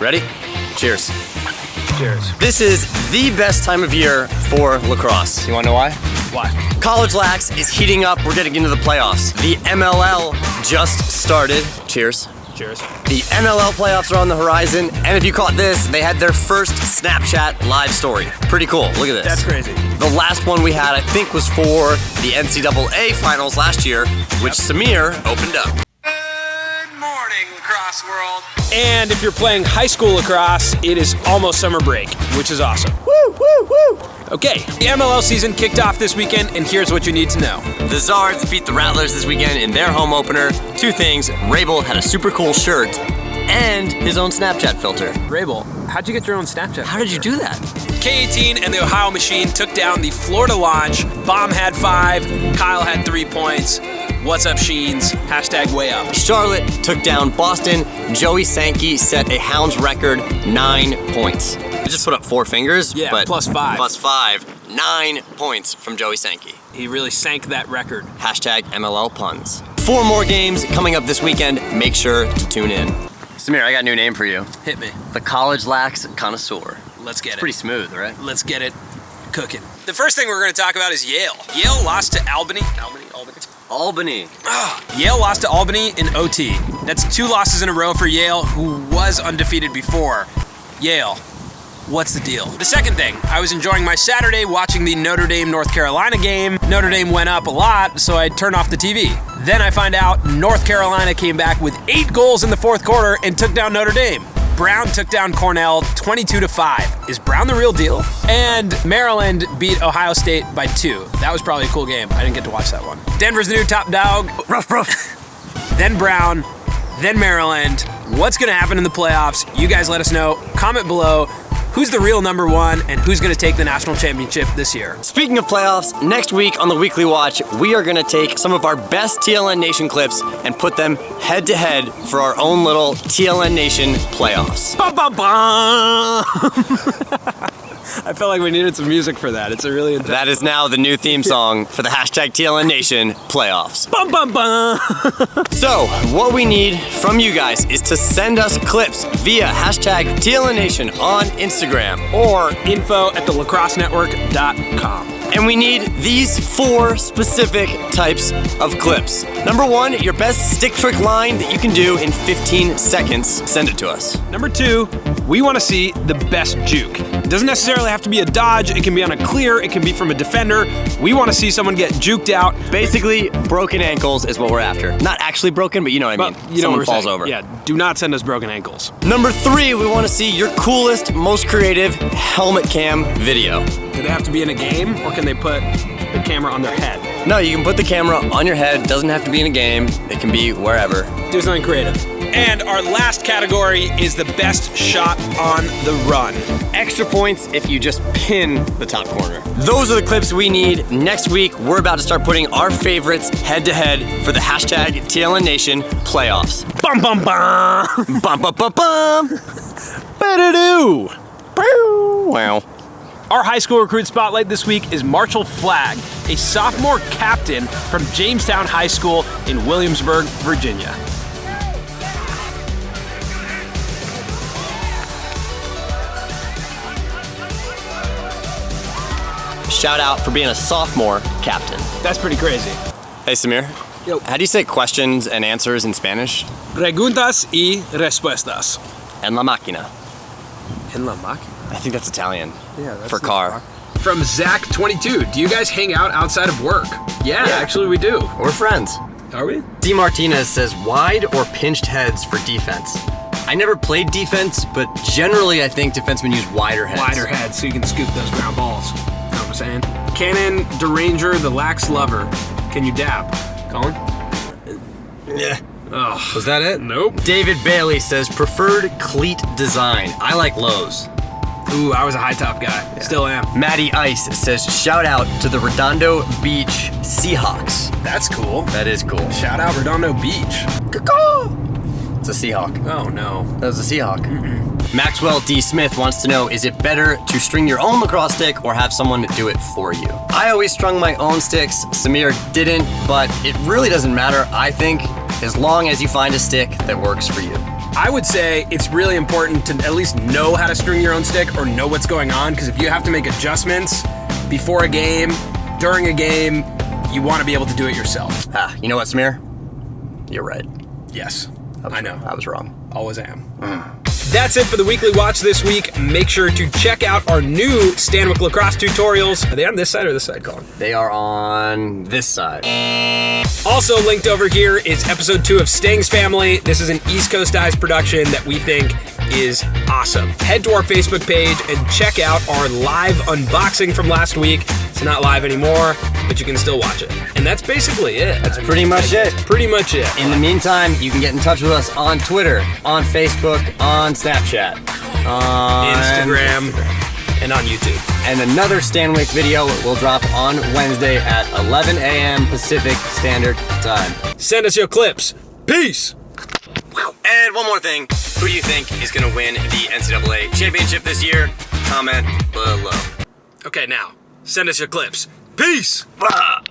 Ready? Cheers. Cheers. This is the best time of year for lacrosse. You wanna know why? Why? College Lax is heating up. We're getting into the playoffs. The MLL just started. Cheers. Cheers. The MLL playoffs are on the horizon, and if you caught this, they had their first Snapchat live story. Pretty cool. Look at this. That's crazy. The last one we had, I think, was for the NCAA finals last year, which Samir opened up. Good morning, lacrosse world. And if you're playing high school lacrosse, it is almost summer break, which is awesome. Woo, woo, woo! Okay, the MLL season kicked off this weekend, and here's what you need to know. The Zards beat the Rattlers this weekend in their home opener. Two things, Rabel had a super cool shirt and his own Snapchat filter. Rabel, how'd you get your own Snapchat? How did you do that? K18 and the Ohio Machine took down the Florida Launch. Bomb had 5, Kyle had 3 points. What's up, Sheens? Hashtag way up. Charlotte took down Boston. Joey Sankey set a Hounds record, 9 points. I just put up 4 fingers, Yeah, but plus 5. Plus 5, 9 points from Joey Sankey. He really sank that record. Hashtag MLL puns. 4 more games coming up this weekend. Make sure to tune in. Samir, I got a new name for you. Hit me. The College Lax Connoisseur. Let's get it. Pretty smooth, right? Let's get it cooking. The first thing we're going to talk about is Yale. Yale lost to Albany. Albany. Yale lost to Albany in OT. That's 2 losses in a row for Yale, who was undefeated before. Yale, what's the deal? The second thing, I was enjoying my Saturday watching the Notre Dame-North Carolina game. Notre Dame went up a lot, so I turned off the TV. Then I find out North Carolina came back with 8 goals in the fourth quarter and took down Notre Dame. Brown took down Cornell 22-5. Is Brown the real deal? And Maryland beat Ohio State by 2. That was probably a cool game. I didn't get to watch that one. Denver's the new top dog. Ruff, ruff. Then Brown, then Maryland. What's gonna happen in the playoffs? You guys let us know. Comment below. Who's the real number 1 and who's gonna take the national championship this year? Speaking of playoffs, next week on the Weekly Watch, we are gonna take some of our best TLN Nation clips and put them head to head for our own little TLN Nation playoffs. Bum, bum, bum. I felt like we needed some music for that. It's a really intense. That is now the new theme song for the hashtag TLN Nation playoffs. Bum, bum, bum. So, what we need from you guys is to send us clips via hashtag TLN Nation on Instagram. Or info@thelacrossenetwork.com. And we need these 4 specific types of clips. Number 1, your best stick trick line that you can do in 15 seconds. Send it to us. Number 2, we want to see the best juke. It doesn't necessarily have to be a dodge. It can be on a clear. It can be from a defender. We want to see someone get juked out. Basically, broken ankles is what we're after. Not actually broken, but you know what I mean. You know Someone what we're falls saying. over. Yeah, do not send us broken ankles. Number 3, we want to see your coolest, most creative helmet cam video. Do they have to be in a game, or can they put the camera on their head? No, you can put the camera on your head. Doesn't have to be in a game. It can be wherever. Do something creative. And our last category is the best shot on the run. Extra points if you just pin the top corner. Those are the clips we need. Next week, we're about to start putting our favorites head to head for the hashtag TLN Nation playoffs. Bum, bum, bum. Bum, bum, bum, bum. Ba-da-doo. Bow. Wow. Our high school recruit spotlight this week is Marshall Flagg, a sophomore captain from Jamestown High School in Williamsburg, Virginia. Shout out for being a sophomore captain. That's pretty crazy. Hey, Samir. Yo. How do you say questions and answers in Spanish? Preguntas y respuestas. En la máquina. En la máquina. I think that's Italian. Yeah, that's for car. From Zach22, do you guys hang out outside of work? Yeah, actually we do. We're friends. Are we? D. Martinez says wide or pinched heads for defense. I never played defense, but generally I think defensemen use wider heads. Wider heads so you can scoop those ground balls. Know what I'm saying? Cannon Deranger, the lax lover. Can you dab? Colin? Yeah. Oh. Was that it? Nope. David Bailey says preferred cleat design. I like Lowe's. Ooh, I was a high top guy. Yeah. Still am. Maddie Ice says shout out to the Redondo Beach Seahawks. That's cool. That is cool. Shout out Redondo Beach. It's a Seahawk. Oh no. That was a Seahawk. Maxwell D. Smith wants to know, is it better to string your own lacrosse stick or have someone do it for you? I always strung my own sticks. Samir didn't, but it really doesn't matter, I think, as long as you find a stick that works for you. I would say it's really important to at least know how to string your own stick or know what's going on, because if you have to make adjustments before a game, during a game, you want to be able to do it yourself. You know what, Samir? You're right. Yes, I know. I was wrong. Always am. That's it for the Weekly Watch this week. Make sure to check out our new Stanwick Lacrosse tutorials. Are they on this side or this side, Colin? They are on this side. Also linked over here is episode 2 of Stang's Family. This is an East Coast Eyes production that we think is awesome. Head to our Facebook page and check out our live unboxing from last week. It's not live anymore, but you can still watch it. And that's basically it. That's pretty much it. Pretty much it. In the meantime, you can get in touch with us on Twitter, on Facebook, on Snapchat, on Instagram, and on YouTube. And another Stanwick video will drop on Wednesday at 11 a.m. Pacific Standard Time. Send us your clips. Peace! And one more thing. Who do you think is going to win the NCAA championship this year? Comment below. Okay, now, send us your clips. Peace!